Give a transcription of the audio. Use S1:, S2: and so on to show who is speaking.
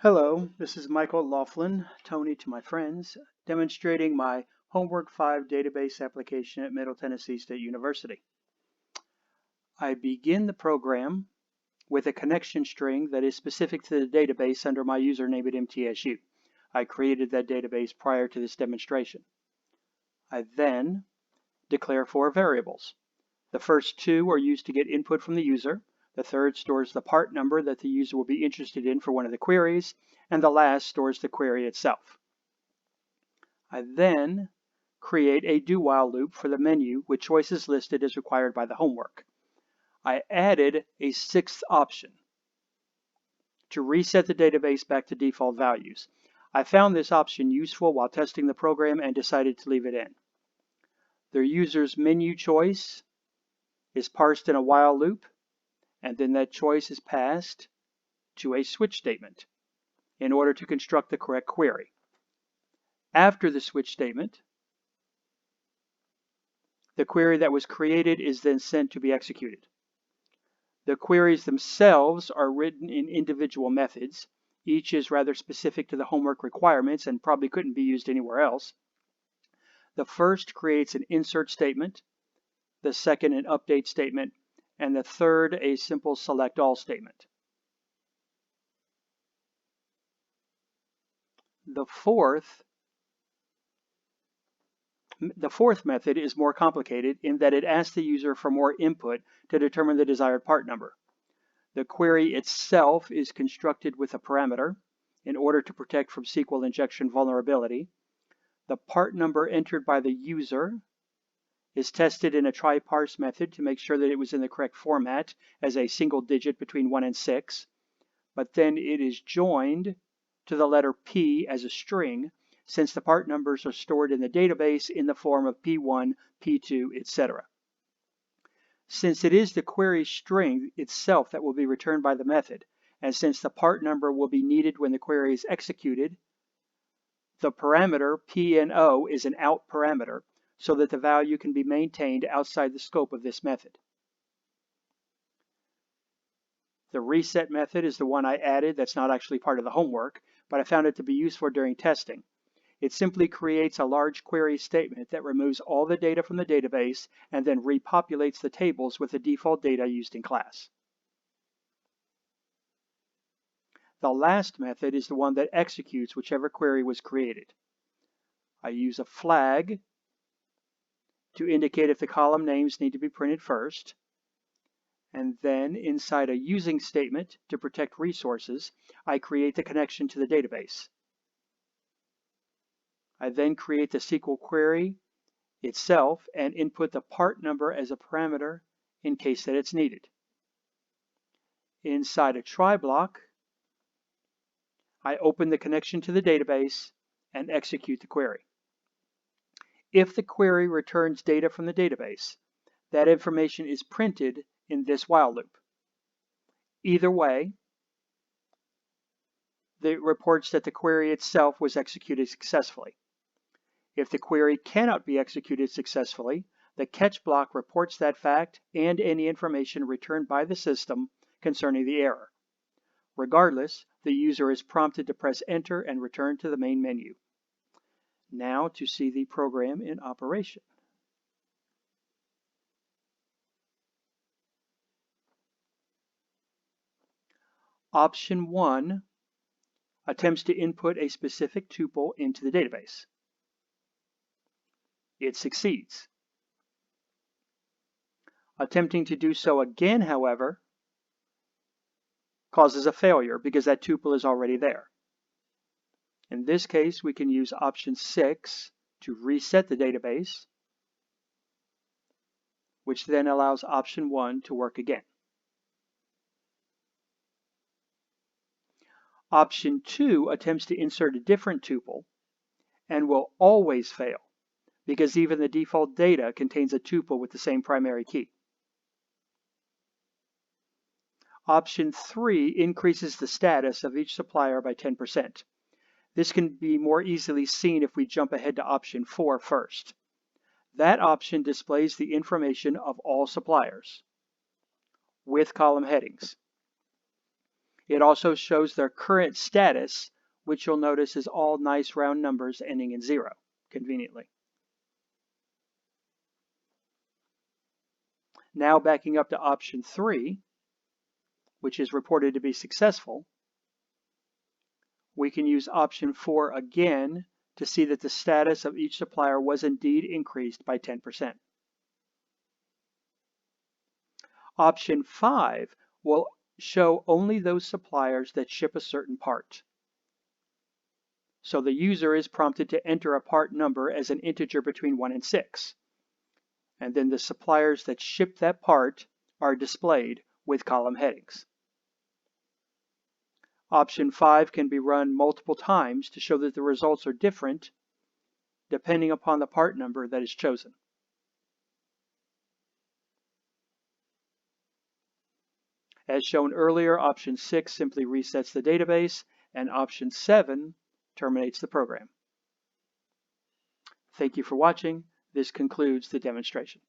S1: Hello, this is Michael Laughlin, Tony to my friends, demonstrating my Homework 5 database application at Middle Tennessee State University. I begin the program with a connection string that is specific to the database under my username at MTSU. I created that database prior to this demonstration. I then declare 4 variables. The first 2 are used to get input from the user. The third stores the part number that the user will be interested in for one of the queries, and the last stores the query itself. I then create a do-while loop for the menu with choices listed as required by the homework. I added a 6th option to reset the database back to default values. I found this option useful while testing the program and decided to leave it in. The user's menu choice is parsed in a while loop, and then that choice is passed to a switch statement in order to construct the correct query. After the switch statement, the query that was created is then sent to be executed. The queries themselves are written in individual methods. Each is rather specific to the homework requirements and probably couldn't be used anywhere else. The first creates an insert statement, the second an update statement, and the third a simple select all statement. The fourth method is more complicated in that it asks the user for more input to determine the desired part number. The query itself is constructed with a parameter in order to protect from SQL injection vulnerability. The part number entered by the user is tested in a try parse method to make sure that it was in the correct format as a single digit between 1 and 6, but then it is joined to the letter P as a string, since the part numbers are stored in the database in the form of P1, P2, etc. Since it is the query string itself that will be returned by the method, and since the part number will be needed when the query is executed, the parameter P&O is an out parameter so that the value can be maintained outside the scope of this method. The reset method is the one I added that's not actually part of the homework, but I found it to be useful during testing. It simply creates a large query statement that removes all the data from the database and then repopulates the tables with the default data used in class. The last method is the one that executes whichever query was created. I use a flag to indicate if the column names need to be printed first, and then inside a using statement to protect resources, I create the connection to the database. I then create the SQL query itself and input the part number as a parameter in case that it's needed. Inside a try block, I open the connection to the database and execute the query. If the query returns data from the database, that information is printed in this while loop. Either way, it reports that the query itself was executed successfully. If the query cannot be executed successfully, the catch block reports that fact and any information returned by the system concerning the error. Regardless, the user is prompted to press enter and return to the main menu. Now to see the program in operation. Option 1 attempts to input a specific tuple into the database. It succeeds. Attempting to do so again, however, causes a failure because that tuple is already there. In this case, we can use option 6 to reset the database, which then allows option 1 to work again. Option 2 attempts to insert a different tuple and will always fail because even the default data contains a tuple with the same primary key. Option 3 increases the status of each supplier by 10%. This can be more easily seen if we jump ahead to option 4 first. That option displays the information of all suppliers with column headings. It also shows their current status, which you'll notice is all nice round numbers ending in 0, conveniently. Now backing up to option 3, which is reported to be successful, we can use option 4 again to see that the status of each supplier was indeed increased by 10%. Option 5 will show only those suppliers that ship a certain part. So the user is prompted to enter a part number as an integer between 1 and 6. And then the suppliers that ship that part are displayed with column headings. Option 5 can be run multiple times to show that the results are different depending upon the part number that is chosen. As shown earlier, option 6 simply resets the database, and option 7 terminates the program. Thank you for watching. This concludes the demonstration.